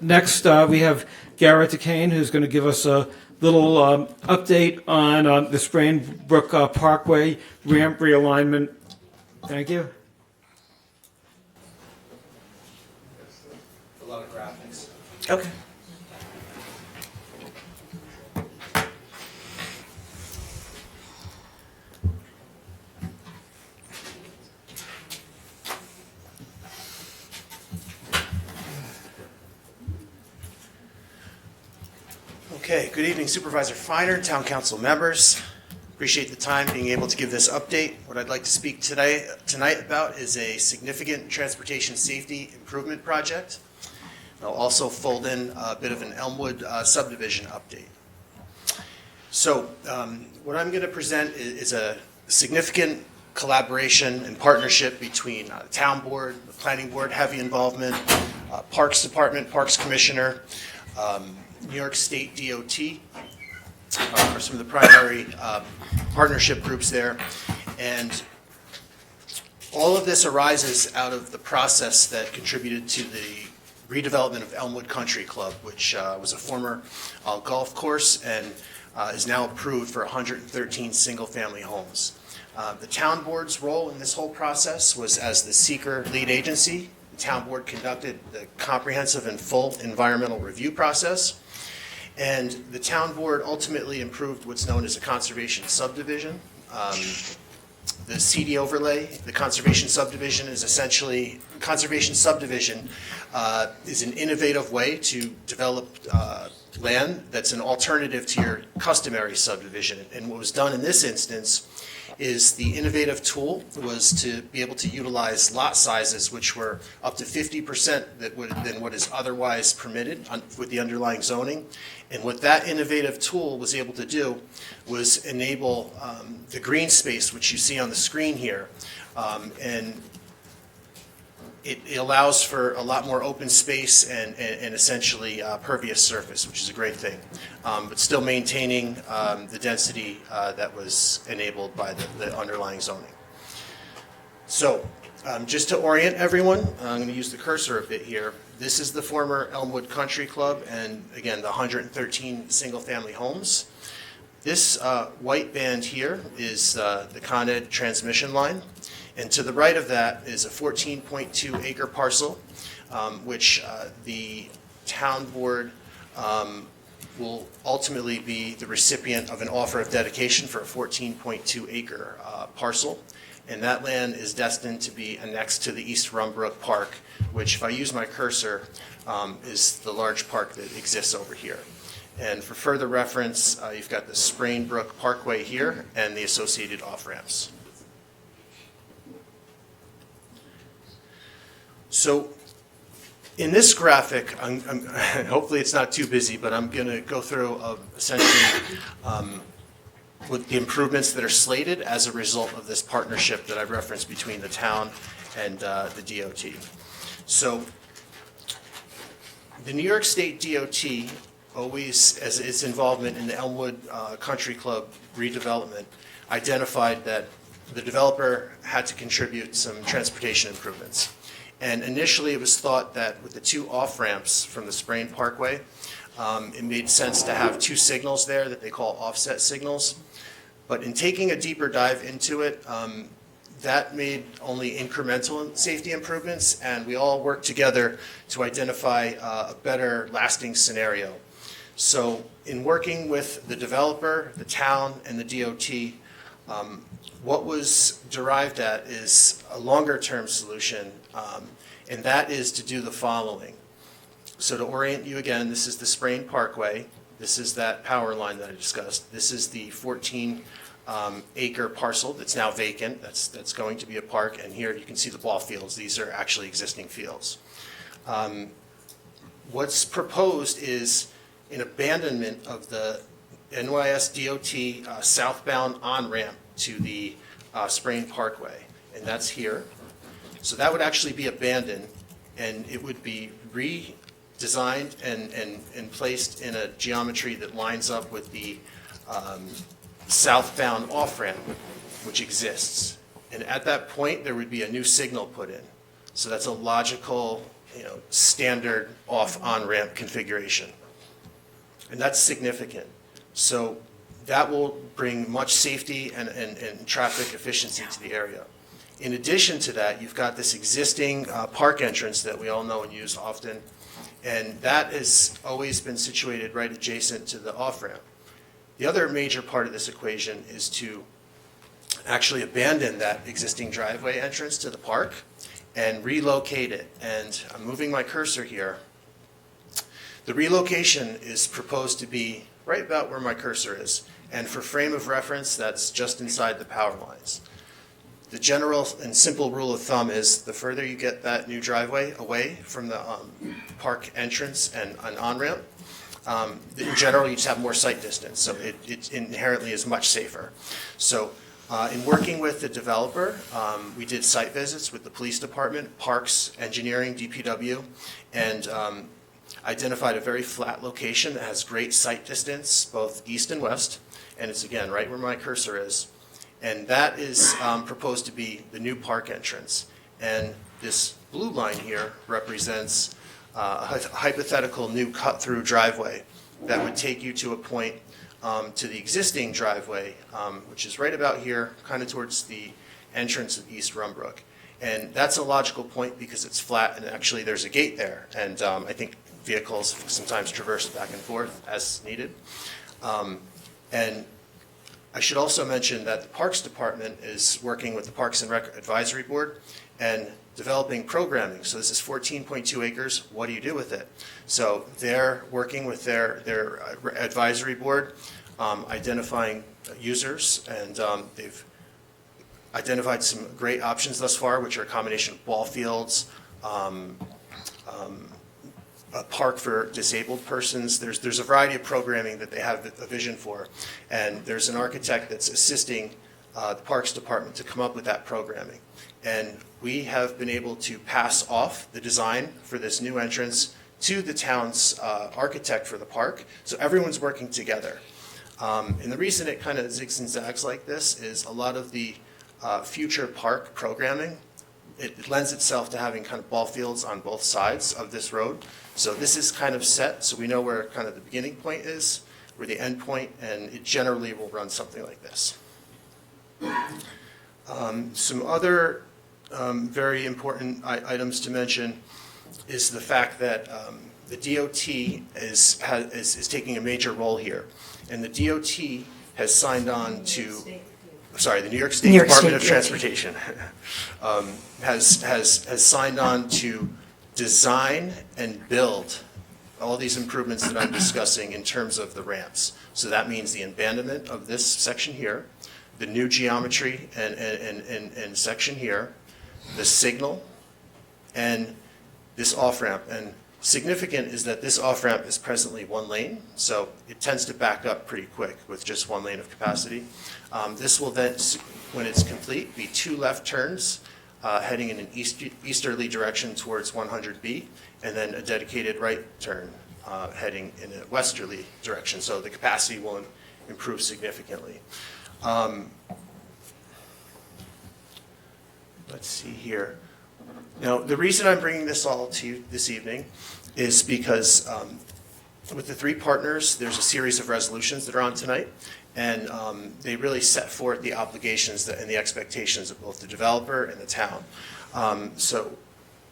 Next, we have Garrett Duquesne, who's going to give us a little update on the Sprain Brook Parkway ramp realignment. Thank you. A lot of graphics. Okay. Okay, good evening Supervisor Feiner, Town Council members. Appreciate the time being able to give this update. What I'd like to speak tonight about is a significant transportation safety improvement project. I'll also fold in a bit of an Elmwood subdivision update. So what I'm going to present is a significant collaboration and partnership between the Town Board, the Planning Board, heavy involvement, Parks Department, Parks Commissioner, New York State DOT are some of the primary partnership groups there. And all of this arises out of the process that contributed to the redevelopment of Elmwood Country Club, which was a former golf course and is now approved for 113 single-family homes. The town board's role in this whole process was as the seeker lead agency. The town board conducted the comprehensive and full environmental review process. And the town board ultimately improved what's known as a conservation subdivision. The CD overlay, the conservation subdivision is essentially, conservation subdivision is an innovative way to develop land that's an alternative to your customary subdivision. And what was done in this instance is the innovative tool was to be able to utilize lot sizes which were up to 50% than what is otherwise permitted with the underlying zoning. And what that innovative tool was able to do was enable the green space, which you see on the screen here, and it allows for a lot more open space and essentially pervious surface, which is a great thing, but still maintaining the density that was enabled by the underlying zoning. So just to orient everyone, I'm going to use the cursor a bit here. This is the former Elmwood Country Club and again the 113 single-family homes. This white band here is the Con Ed transmission line. And to the right of that is a 14.2 acre parcel, which the town board will ultimately be the recipient of an offer of dedication for a 14.2 acre parcel. And that land is destined to be annexed to the East Rumbrook Park, which, if I use my cursor, is the large park that exists over here. And for further reference, you've got the Sprain Brook Parkway here and the associated off-ramps. So in this graphic, hopefully it's not too busy, but I'm going to go through essentially with the improvements that are slated as a result of this partnership that I've referenced between the town and the DOT. So the New York State DOT always, as its involvement in the Elmwood Country Club redevelopment, identified that the developer had to contribute some transportation improvements. And initially it was thought that with the two off-ramps from the Sprain Parkway, it made sense to have two signals there that they call offset signals. But in taking a deeper dive into it, that made only incremental safety improvements, and we all worked together to identify a better lasting scenario. So in working with the developer, the town, and the DOT, what was derived at is a longer-term solution, and that is to do the following. So to orient you again, this is the Sprain Parkway. This is that power line that I discussed. This is the 14 acre parcel that's now vacant. That's going to be a park, and here you can see the ball fields. These are actually existing fields. What's proposed is an abandonment of the NYS DOT southbound on-ramp to the Sprain Parkway, and that's here. So that would actually be abandoned, and it would be redesigned and placed in a geometry that lines up with the southbound off-ramp, which exists. And at that point, there would be a new signal put in. So that's a logical standard off-on ramp configuration. And that's significant. So that will bring much safety and traffic efficiency to the area. In addition to that, you've got this existing park entrance that we all know and use often, and that has always been situated right adjacent to the off-ramp. The other major part of this equation is to actually abandon that existing driveway entrance to the park and relocate it. And I'm moving my cursor here. The relocation is proposed to be right about where my cursor is. And for frame of reference, that's just inside the power lines. The general and simple rule of thumb is the further you get that new driveway away from the park entrance and an on-ramp, in general, you just have more sight distance, so it inherently is much safer. So in working with the developer, we did site visits with the police department, parks, engineering, DPW, and identified a very flat location that has great sight distance, both east and west, and it's again right where my cursor is. And that is proposed to be the new park entrance. And this blue line here represents a hypothetical new cut-through driveway that would take you to a point to the existing driveway, which is right about here, kind of towards the entrance of East Rumbrook. And that's a logical point because it's flat and actually there's a gate there. And I think vehicles sometimes traverse back and forth as needed. And I should also mention that the Parks Department is working with the Parks and Rec Advisory Board and developing programming. So this is 14.2 acres. What do you do with it? So they're working with their advisory board, identifying users, and they've identified some great options thus far, which are a combination of ball fields, a park for disabled persons. There's a variety of programming that they have a vision for, and there's an architect that's assisting the Parks Department to come up with that programming. And we have been able to pass off the design for this new entrance to the town's architect for the park, so everyone's working together. And the reason it kind of zigs and zags like this is a lot of the future park programming, it lends itself to having kind of ball fields on both sides of this road. So this is kind of set, so we know where kind of the beginning point is, where the end point, and it generally will run something like this. Some other very important items to mention is the fact that the DOT is taking a major role here. And the DOT has signed on to, sorry, the New York State Department of Transportation has signed on to design and build all these improvements that I'm discussing in terms of the ramps. So that means the abandonment of this section here, the new geometry and section here, the signal, and this off-ramp. And significant is that this off-ramp is presently one lane, so it tends to back up pretty quick with just one lane of capacity. This will then, when it's complete, be two left turns heading in an easterly direction towards 100B, and then a dedicated right turn heading in a westerly direction. So the capacity will improve significantly. Let's see here. Now, the reason I'm bringing this all to you this evening is because with the three partners, there's a series of resolutions that are on tonight, and they really set forth the obligations and the expectations of both the developer and the town. So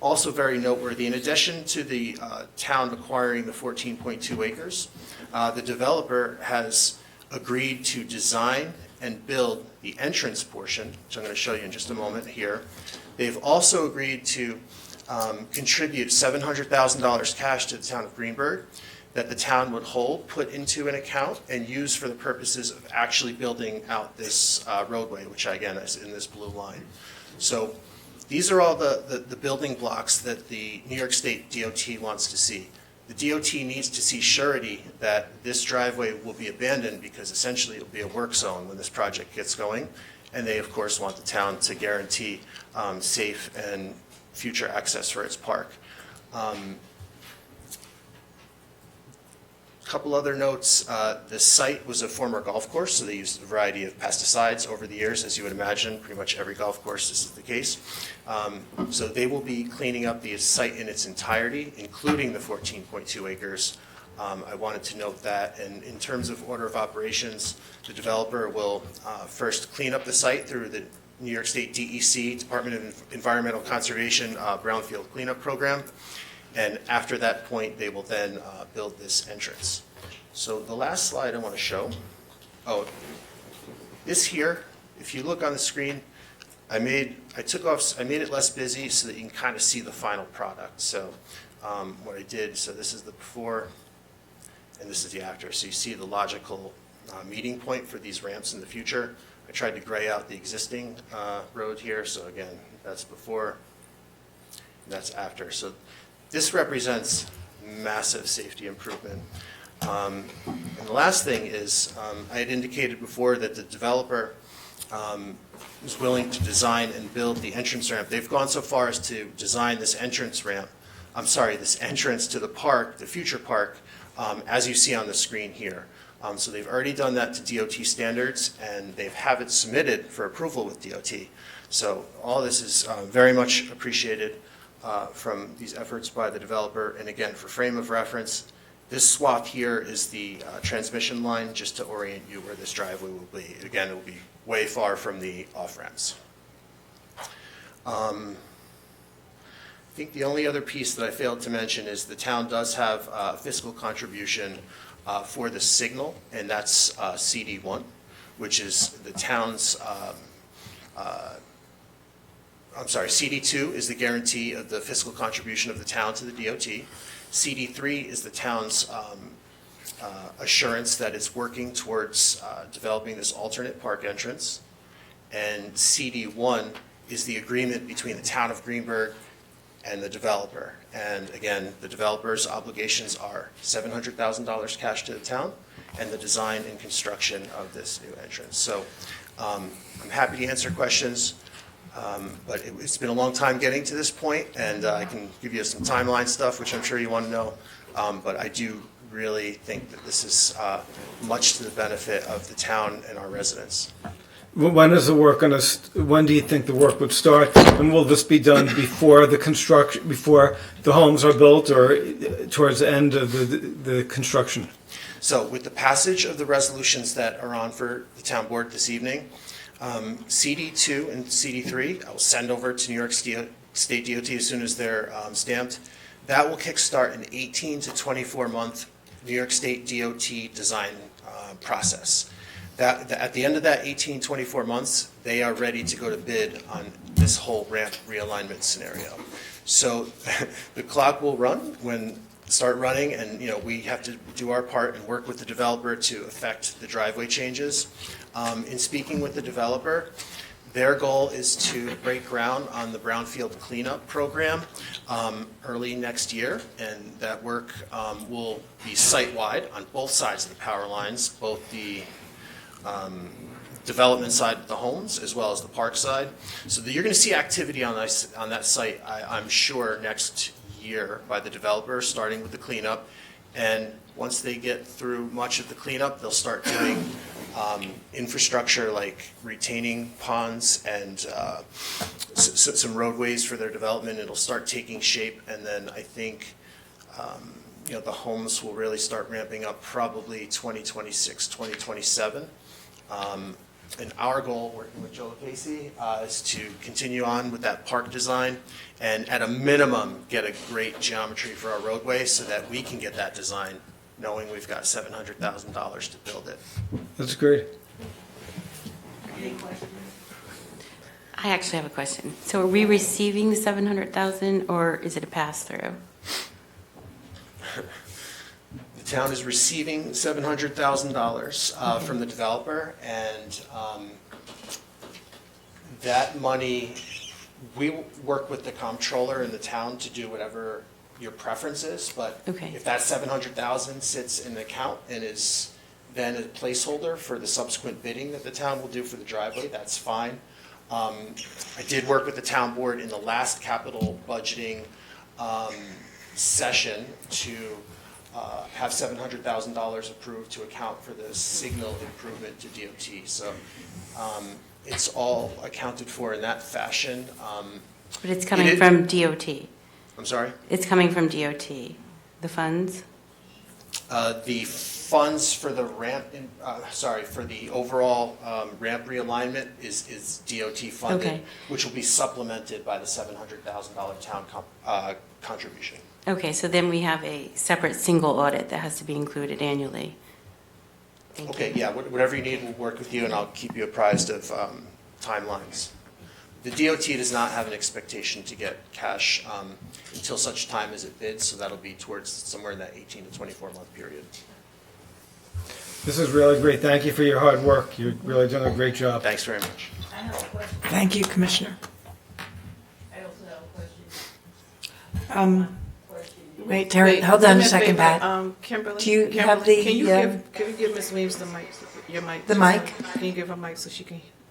also very noteworthy, in addition to the town acquiring the 14.2 acres, the developer has agreed to design and build the entrance portion, which I'm going to show you in just a moment here. They've also agreed to contribute $700,000 cash to the town of Greenberg that the town would hold, put into an account, and use for the purposes of actually building out this roadway, which again is in this blue line. So these are all the building blocks that the New York State DOT wants to see. The DOT needs to see surety that this driveway will be abandoned because essentially it will be a work zone when this project gets going. And they, of course, want the town to guarantee safe and future access for its park. couple other notes. The site was a former golf course, so they used a variety of pesticides over the years, as you would imagine. Pretty much every golf course, this is the case. So they will be cleaning up the site in its entirety, including the 14.2 acres. I wanted to note that, and in terms of order of operations, the developer will first clean up the site through the New York State DEC, Department of Environmental Conservation, Brownfield Cleanup Program. And after that point, they will then build this entrance. So the last slide I want to show, this here, if you look on the screen, I made it less busy so that you can kind of see the final product. So what I did, so this is the before, and this is the after. So you see the logical meeting point for these ramps in the future. I tried to gray out the existing road here. So again, that's before, that's after. So this represents massive safety improvement. And the last thing is, I had indicated before that the developer was willing to design and build the entrance ramp. They've gone so far as to design this entrance ramp, this entrance to the park, the future park, as you see on the screen here. So they've already done that to DOT standards, and they have it submitted for approval with DOT. So all this is very much appreciated from these efforts by the developer. And again, for frame of reference, this swath here is the transmission line, just to orient you where this driveway will be. Again, it will be way far from the off-ramps. I think the only other piece that I failed to mention is the town does have a fiscal contribution for the signal, and that's CD1, which is the town's CD2 is the guarantee of the fiscal contribution of the town to the DOT. CD3 is the town's assurance that it's working towards developing this alternate park entrance. And CD1 is the agreement between the town of Greenburgh and the developer. And again, the developer's obligations are $700,000 cash to the town and the design and construction of this new entrance. So I'm happy to answer questions. But it's been a long time getting to this point, and I can give you some timeline stuff, which I'm sure you want to know. But I do really think that this is much to the benefit of the town and our residents. When is the work going to? When do you think the work would start? And will this be done before the construction, before the homes are built, or towards the end of the construction? So, with the passage of the resolutions that are on for the town board this evening, CD2 and CD3, I will send over to New York State DOT as soon as they're stamped. That will kickstart an 18 to 24 month New York State DOT design process. At the end of that 18, 24 months, they are ready to go to bid on this whole ramp realignment scenario. So the clock will start running, and we have to do our part and work with the developer to affect the driveway changes. In speaking with the developer, their goal is to break ground on the brownfield cleanup program early next year, and that work will be site-wide on both sides of the power lines, both the development side of the homes as well as the park side. So you're going to see activity on that site, I'm sure, next year by the developer, starting with the cleanup. And once they get through much of the cleanup, they'll start doing infrastructure like retaining ponds and some roadways for their development. It'll start taking shape, and then I think the homes will really start ramping up probably 2026, 2027. And our goal, working with Joe Casey, is to continue on with that park design and at a minimum get a great geometry for our roadway so that we can get that design knowing we've got $700,000 to build it. That's great. Any questions? I actually have a question. So are we receiving the $700,000 or is it a pass-through? The town is receiving $700,000 from the developer, and that money, we work with the comptroller in the town to do whatever your preference is, but if that $700,000 sits in the account and is then a placeholder for the subsequent bidding that the town will do for the driveway, that's fine. I did work with the town board in the last capital budgeting session to have $700,000 approved to account for the signal improvement to DOT. So it's all accounted for in that fashion. But it's coming from DOT. I'm sorry? It's coming from DOT, the funds? The funds for the ramp, for the overall ramp realignment is DOT funded, Okay. which will be supplemented by the $700,000 town contribution. Okay, so then we have a separate single audit that has to be included annually. Thank you. Okay, yeah, whatever you need, we'll work with you, and I'll keep you apprised of timelines. The DOT does not have an expectation to get cash until such time as it bids, so that'll be towards somewhere in that 18 to 24-month period. This is really great. Thank you for your hard work. You're really doing a great job. Thanks very much. I have a question. Thank you, Commissioner. I also have a question. Wait, Terry, hold on a second, Pat. Kimberly. Do you have Kimberly, the, Can you give Ms. Weems the mic, your mic? The mic? Can you give her mic so you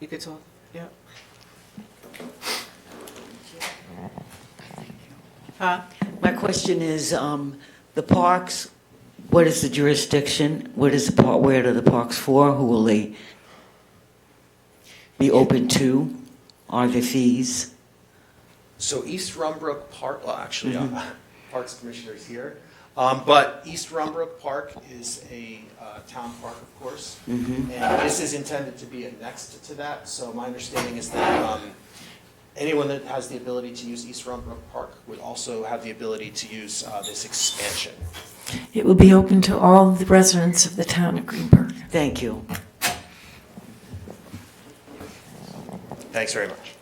can talk? Yeah. Huh? My question is, the parks, what is the jurisdiction? What is the park, where are the parks for? Who will they be open to? Are there fees? So East Rumbrook Park, well, actually, Parks Commissioner is here. But East Rumbrook Park is a town park, of course. And this is intended to be annexed to that. So my understanding is that anyone that has the ability to use East Rumbrook Park would also have the ability to use this expansion. it will be open to all the residents of the town of Greenberg. Thank you. Thanks very much.